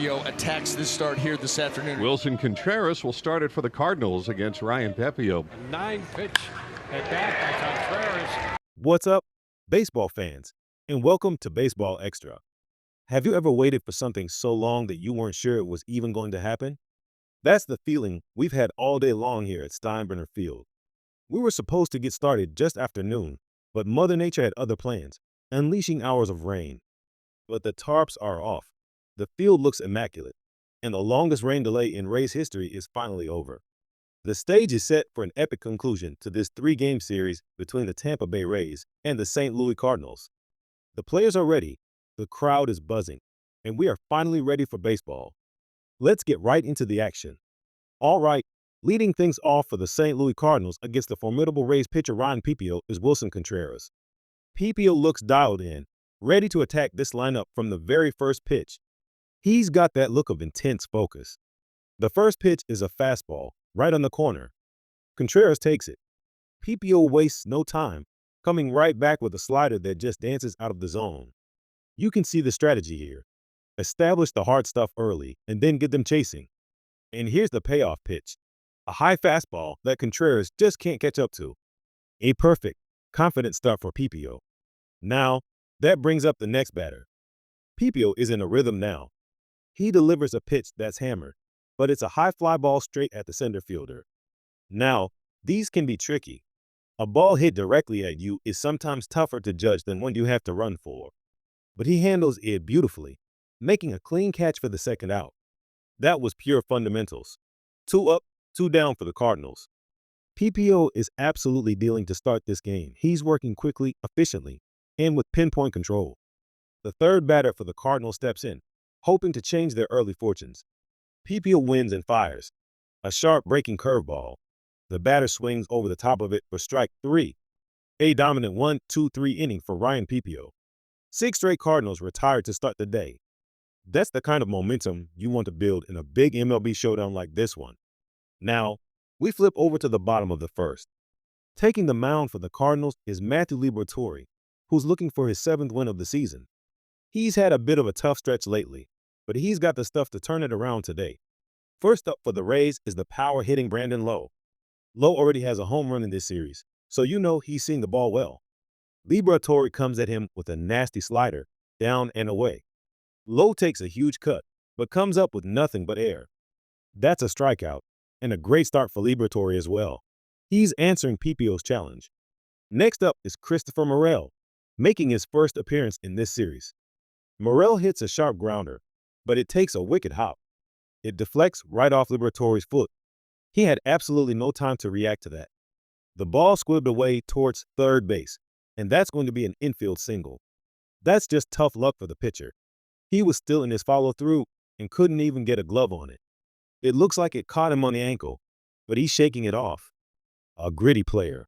Attacks this start here this afternoon. Wilson Contreras will start it for the Cardinals against Ryan Pepio. A 9-pitch at bat by Contreras. What's up, baseball fans, and welcome to Baseball Extra. Have you ever waited for something so long that you weren't sure it was even going to happen? That's the feeling we've had all day long here at Steinbrenner Field. We were supposed to get started just after noon, but Mother Nature had other plans, unleashing hours of rain. But the tarps are off. The field looks immaculate, and the longest rain delay in Rays history is finally over. The stage is set for an epic conclusion to this three-game series between the Tampa Bay Rays and the St. Louis Cardinals. The players are ready, the crowd is buzzing, and we are finally ready for baseball. Let's get right into the action. All right, leading things off for the St. Louis Cardinals against the formidable Rays pitcher Ryan Pepio is Wilson Contreras. Pepio looks dialed in, ready to attack this lineup from the very first pitch. He's got that look of intense focus. The first pitch is a fastball, right on the corner. Contreras takes it. Pepio wastes no time, coming right back with a slider that just dances out of the zone. You can see the strategy here. Establish the hard stuff early and then get them chasing. And here's the payoff pitch. A high fastball that Contreras just can't catch up to. A perfect, confident start for Pepio. Now, that brings up the next batter. Pepio is in a rhythm now. He delivers a pitch that's hammered, but it's a high fly ball straight at the center fielder. Now, these can be tricky. A ball hit directly at you is sometimes tougher to judge than one you have to run for. But he handles it beautifully, making a clean catch for the second out. That was pure fundamentals. 2 up, 2 down for the Cardinals. Pepio is absolutely dealing to start this game. He's working quickly, efficiently, and with pinpoint control. The third batter for the Cardinals steps in, hoping to change their early fortunes. Pepio wins and fires. A sharp breaking curveball. The batter swings over the top of it for strike 3. A dominant 1-2-3 inning for Ryan Pepio. 6 straight Cardinals retired to start the day. That's the kind of momentum you want to build in a big MLB showdown like this one. Now, we flip over to the bottom of the first. Taking the mound for the Cardinals is Matthew Liberatore, who's looking for his 7th win of the season. He's had a bit of a tough stretch lately, but he's got the stuff to turn it around today. First up for the Rays is the power-hitting Brandon Lowe. Lowe already has a home run in this series, so you know he's seeing the ball well. Liberatore comes at him with a nasty slider, down and away. Lowe takes a huge cut, but comes up with nothing but air. That's a strikeout, and a great start for Liberatore as well. He's answering Pepio's challenge. Next up is Christopher Morel, making his first appearance in this series. Morel hits a sharp grounder, but it takes a wicked hop. It deflects right off Liberatore's foot. He had absolutely no time to react to that. The ball squibbed away towards third base, and that's going to be an infield single. That's just tough luck for the pitcher. He was still in his follow-through and couldn't even get a glove on it. It looks like it caught him on the ankle, but he's shaking it off. A gritty player.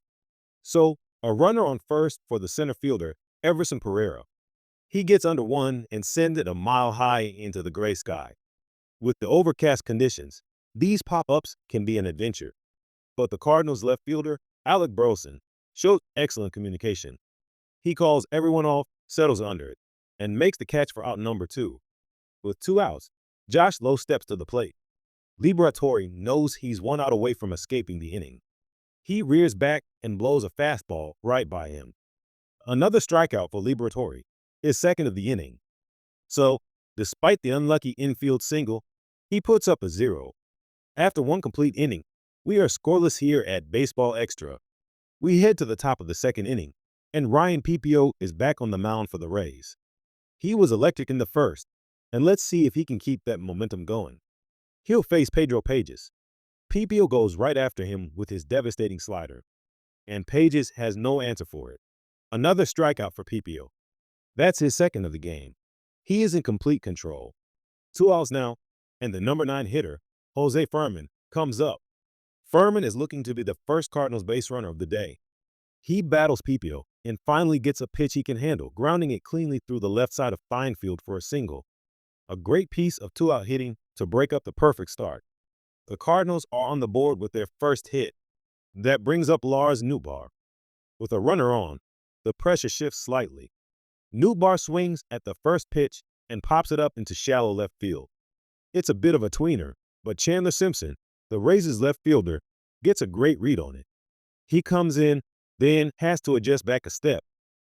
So, a runner on first for the center fielder, Everson Pereira. He gets under one and sends it a mile high into the gray sky. With the overcast conditions, these pop-ups can be an adventure. But the Cardinals' left fielder, Alec Burleson, shows excellent communication. He calls everyone off, settles under it, and makes the catch for out number 2. With 2 outs, Josh Lowe steps to the plate. Liberatore knows he's 1 out away from escaping the inning. He rears back and blows a fastball right by him. Another strikeout for Liberatore, his 2nd of the inning. So, despite the unlucky infield single, he puts up a 0. After 1 complete inning, we are scoreless here at Baseball Extra. We head to the top of the 2nd inning, and Ryan Pepio is back on the mound for the Rays. He was electric in the first, and let's see if he can keep that momentum going. He'll face Pedro Pages. Pepio goes right after him with his devastating slider, and Pages has no answer for it. Another strikeout for Pepio. That's his 2nd of the game. He is in complete control. 2 outs now, and the number 9 hitter, Jose Furman, comes up. Furman is looking to be the first Cardinals base runner of the day. He battles Pepio and finally gets a pitch he can handle, grounding it cleanly through the left side of Feinfield for a single. A great piece of 2-out hitting to break up the perfect start. The Cardinals are on the board with their first hit. That brings up Lars Nootbaar. With a runner on, the pressure shifts slightly. Nootbaar swings at the first pitch and pops it up into shallow left field. It's a bit of a tweener, but Chandler Simpson, the Rays' left fielder, gets a great read on it. He comes in, then has to adjust back a step,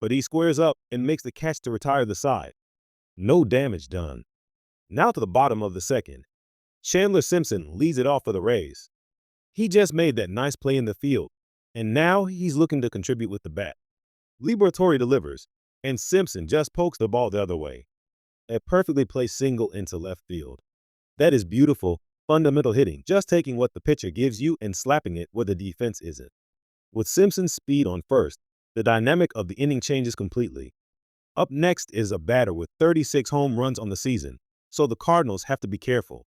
but he squares up and makes the catch to retire the side. No damage done. Now to the bottom of the second. Chandler Simpson leads it off for the Rays. He just made that nice play in the field, and now he's looking to contribute with the bat. Liberatore delivers, and Simpson just pokes the ball the other way. A perfectly placed single into left field. That is beautiful, fundamental hitting, just taking what the pitcher gives you and slapping it where the defense isn't. With Simpson's speed on first, the dynamic of the inning changes completely. Up next is a batter with 36 home runs on the season, so the Cardinals have to be careful.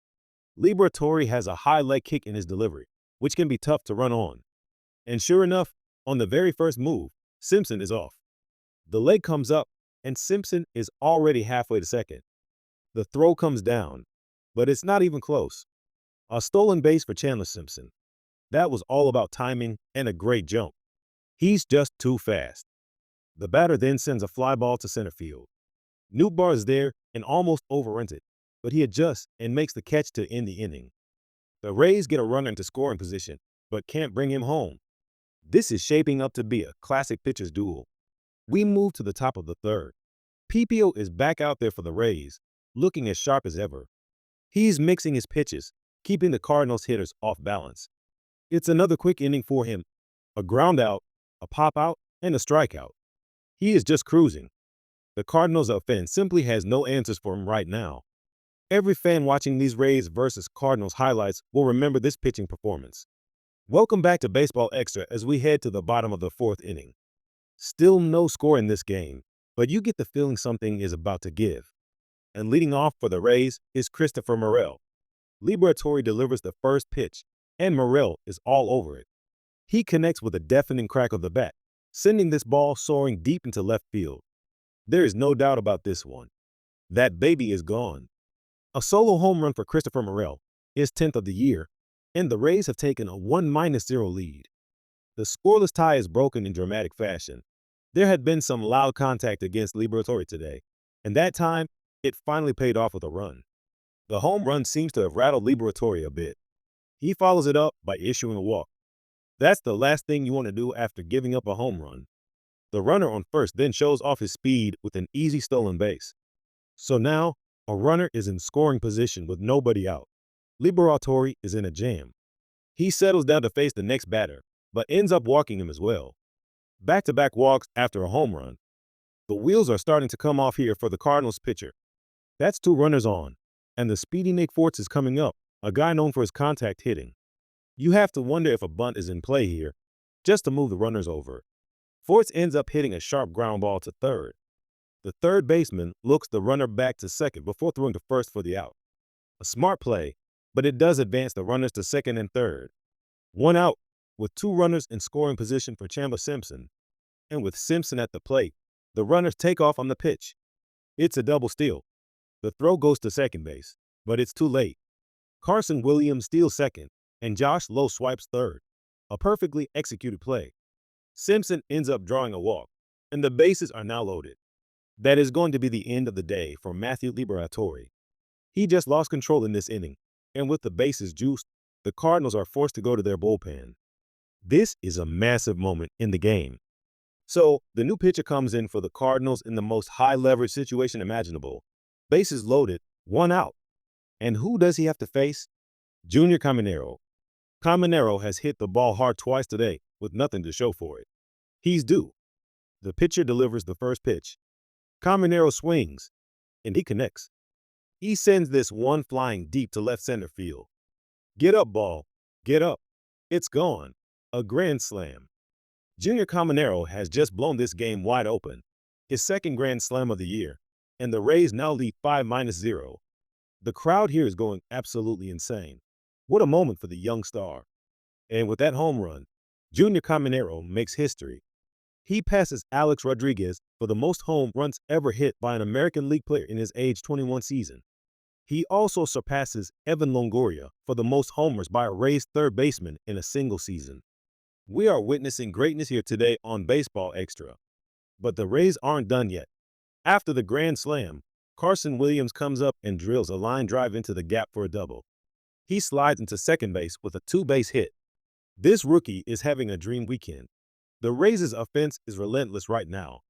Liberatore has a high leg kick in his delivery, which can be tough to run on. And sure enough, on the very first move, Simpson is off. The leg comes up, and Simpson is already halfway to second. The throw comes down, but it's not even close. A stolen base for Chandler Simpson. That was all about timing and a great jump. He's just too fast. The batter then sends a fly ball to center field. Newbar is there and almost overruns it, but he adjusts and makes the catch to end the inning. The Rays get a runner into scoring position, but can't bring him home. This is shaping up to be a classic pitcher's duel. We move to the top of the third. PPO is back out there for the Rays, looking as sharp as ever. He's mixing his pitches, keeping the Cardinals hitters off balance. It's another quick inning for him. A ground out, a pop out, and a strikeout. He is just cruising. The Cardinals offense simply has no answers for him right now. Every fan watching these Rays versus Cardinals highlights will remember this pitching performance. Welcome back to Baseball Extra as we head to the bottom of the fourth inning. Still no score in this game, but you get the feeling something is about to give. And leading off for the Rays is Christopher Morel. Liberatore delivers the first pitch, and Morel is all over it. He connects with a deafening crack of the bat, sending this ball soaring deep into left field. There is no doubt about this one. That baby is gone. A solo home run for Christopher Morel, his 10th of the year, and the Rays have taken a 1-0 lead. The scoreless tie is broken in dramatic fashion. There had been some loud contact against Liberatore today, and that time, it finally paid off with a run. The home run seems to have rattled Liberatore a bit. He follows it up by issuing a walk. That's the last thing you want to do after giving up a home run. The runner on first then shows off his speed with an easy stolen base. So now, a runner is in scoring position with nobody out. Liberatore is in a jam. He settles down to face the next batter, but ends up walking him as well. Back-to-back walks after a home run. The wheels are starting to come off here for the Cardinals pitcher. That's 2 runners on, and the speedy Nick Forts is coming up, a guy known for his contact hitting. You have to wonder if a bunt is in play here, just to move the runners over. Forts ends up hitting a sharp ground ball to third. The third baseman looks the runner back to second before throwing to first for the out. A smart play, but it does advance the runners to second and third. 1 out, with 2 runners in scoring position for Chandler Simpson. And with Simpson at the plate, the runners take off on the pitch. It's a double steal. The throw goes to second base, but it's too late. Carson Williams steals second, and Josh Lowe swipes third. A perfectly executed play. Simpson ends up drawing a walk, and the bases are now loaded. That is going to be the end of the day for Matthew Liberatore. He just lost control in this inning, and with the bases juiced, the Cardinals are forced to go to their bullpen. This is a massive moment in the game. So, the new pitcher comes in for the Cardinals in the most high-leverage situation imaginable. Bases loaded, 1 out. And who does he have to face? Junior Caminero. Caminero has hit the ball hard twice today with nothing to show for it. He's due. The pitcher delivers the first pitch. Caminero swings, and he connects. He sends this one flying deep to left center field. Get up, ball. Get up. It's gone. A grand slam. Junior Caminero has just blown this game wide open. His second grand slam of the year, and the Rays now lead 5-0. The crowd here is going absolutely insane. What a moment for the young star. And with that home run, Junior Caminero makes history. He passes Alex Rodriguez for the most home runs ever hit by an American League player in his age 21 season. He also surpasses Evan Longoria for the most homers by a Rays third baseman in a single season. We are witnessing greatness here today on Baseball Extra. But the Rays aren't done yet. After the grand slam, Carson Williams comes up and drills a line drive into the gap for a double. He slides into second base with a two-base hit. This rookie is having a dream weekend. The Rays' offense is relentless right now.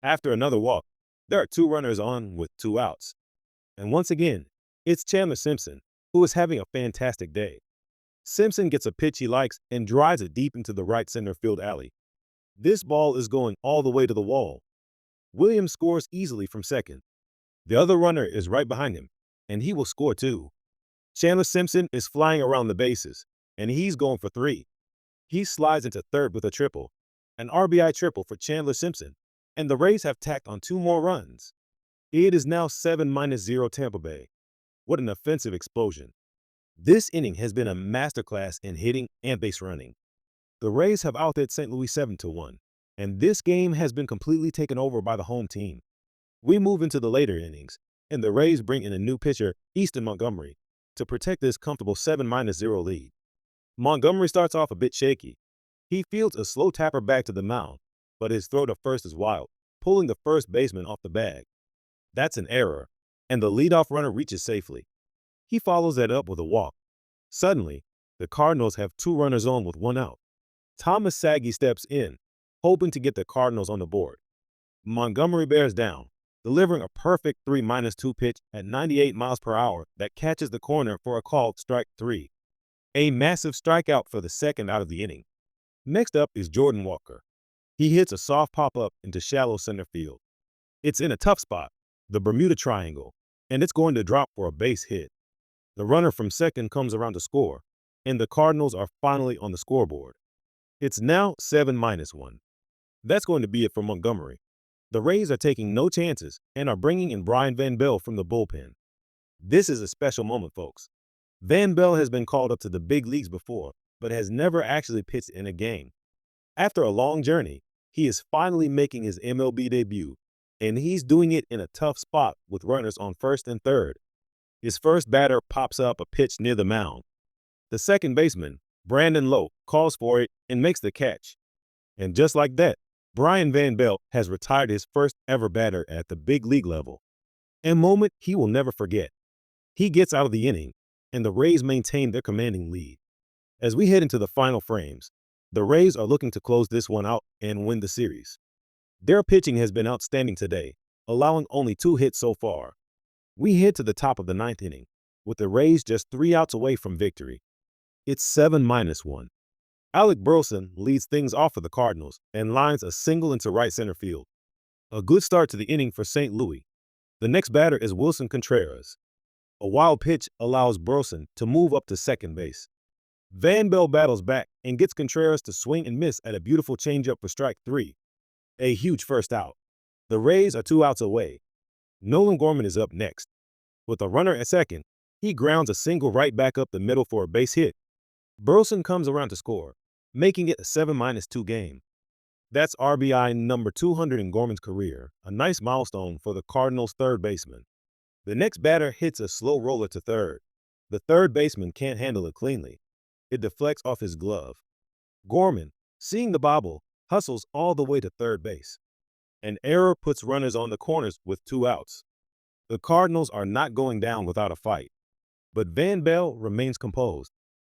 After another walk, there are two runners on with two outs. And once again, it's Chandler Simpson, who is having a fantastic day. Simpson gets a pitch he likes and drives it deep into the right center field alley. This ball is going all the way to the wall. Williams scores easily from second. The other runner is right behind him, and he will score too. Chandler Simpson is flying around the bases, and he's going for three. He slides into third with a triple, an RBI triple for Chandler Simpson, and the Rays have tacked on two more runs. It is now 7-0 Tampa Bay. What an offensive explosion. This inning has been a masterclass in hitting and base running. The Rays have outhit St. Louis 7-1, and this game has been completely taken over by the home team. We move into the later innings, and the Rays bring in a new pitcher, Easton Montgomery, to protect this comfortable 7-0 lead. Montgomery starts off a bit shaky. He fields a slow tapper back to the mound, but his throw to first is wild, pulling the first baseman off the bag. That's an error, and the leadoff runner reaches safely. He follows that up with a walk. Suddenly, the Cardinals have two runners on with one out. Thomas Saggy steps in, hoping to get the Cardinals on the board. Montgomery bears down, delivering a perfect 3-2 pitch at 98 miles per hour that catches the corner for a called strike three. A massive strikeout for the second out of the inning. Next up is Jordan Walker. He hits a soft pop-up into shallow center field. It's in a tough spot, the Bermuda Triangle, and it's going to drop for a base hit. The runner from second comes around to score, and the Cardinals are finally on the scoreboard. It's now 7-1. That's going to be it for Montgomery. The Rays are taking no chances and are bringing in Brian Van Bell from the bullpen. This is a special moment, folks. Van Bell has been called up to the big leagues before, but has never actually pitched in a game. After a long journey, he is finally making his MLB debut, and he's doing it in a tough spot with runners on first and third. His first batter pops up a pitch near the mound. The second baseman, Brandon Lowe, calls for it and makes the catch. And just like that, Brian Van Bell has retired his first ever batter at the big league level. A moment he will never forget. He gets out of the inning, and the Rays maintain their commanding lead. As we head into the final frames, the Rays are looking to close this one out and win the series. Their pitching has been outstanding today, allowing only 2 hits so far. We head to the top of the 9th inning, with the Rays just 3 outs away from victory. It's 7-1. Alec Burleson leads things off for the Cardinals and lines a single into right center field. A good start to the inning for St. Louis. The next batter is Wilson Contreras. A wild pitch allows Burleson to move up to second base. Van Bell battles back and gets Contreras to swing and miss at a beautiful changeup for strike 3. A huge first out. The Rays are 2 outs away. Nolan Gorman is up next. With a runner at second, he grounds a single right back up the middle for a base hit. Burleson comes around to score, making it a 7-2 game. That's RBI number 200 in Gorman's career, a nice milestone for the Cardinals' third baseman. The next batter hits a slow roller to third. The third baseman can't handle it cleanly. It deflects off his glove. Gorman, seeing the bobble, hustles all the way to third base. An error puts runners on the corners with 2 outs. The Cardinals are not going down without a fight. But Van Bell remains composed.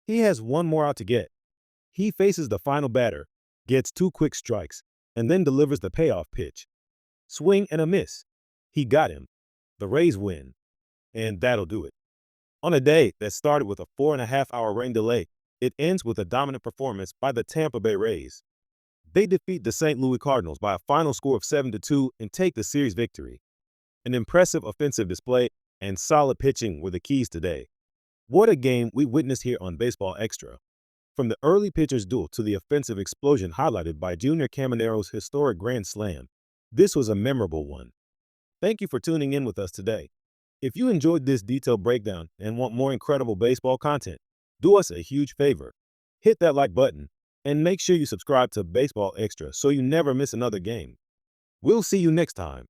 He has 1 more out to get. He faces the final batter, gets 2 quick strikes, and then delivers the payoff pitch. Swing and a miss. He got him. The Rays win. And that'll do it. On a day that started with a 4.5-hour rain delay, it ends with a dominant performance by the Tampa Bay Rays. They defeat the St. Louis Cardinals by a final score of 7-2 and take the series victory. An impressive offensive display and solid pitching were the keys today. What a game we witnessed here on Baseball Extra. From the early pitcher's duel to the offensive explosion highlighted by Junior Camanero's historic grand slam, this was a memorable one. Thank you for tuning in with us today. If you enjoyed this detailed breakdown and want more incredible baseball content, do us a huge favor. Hit that like button and make sure you subscribe to Baseball Extra so you never miss another game. We'll see you next time.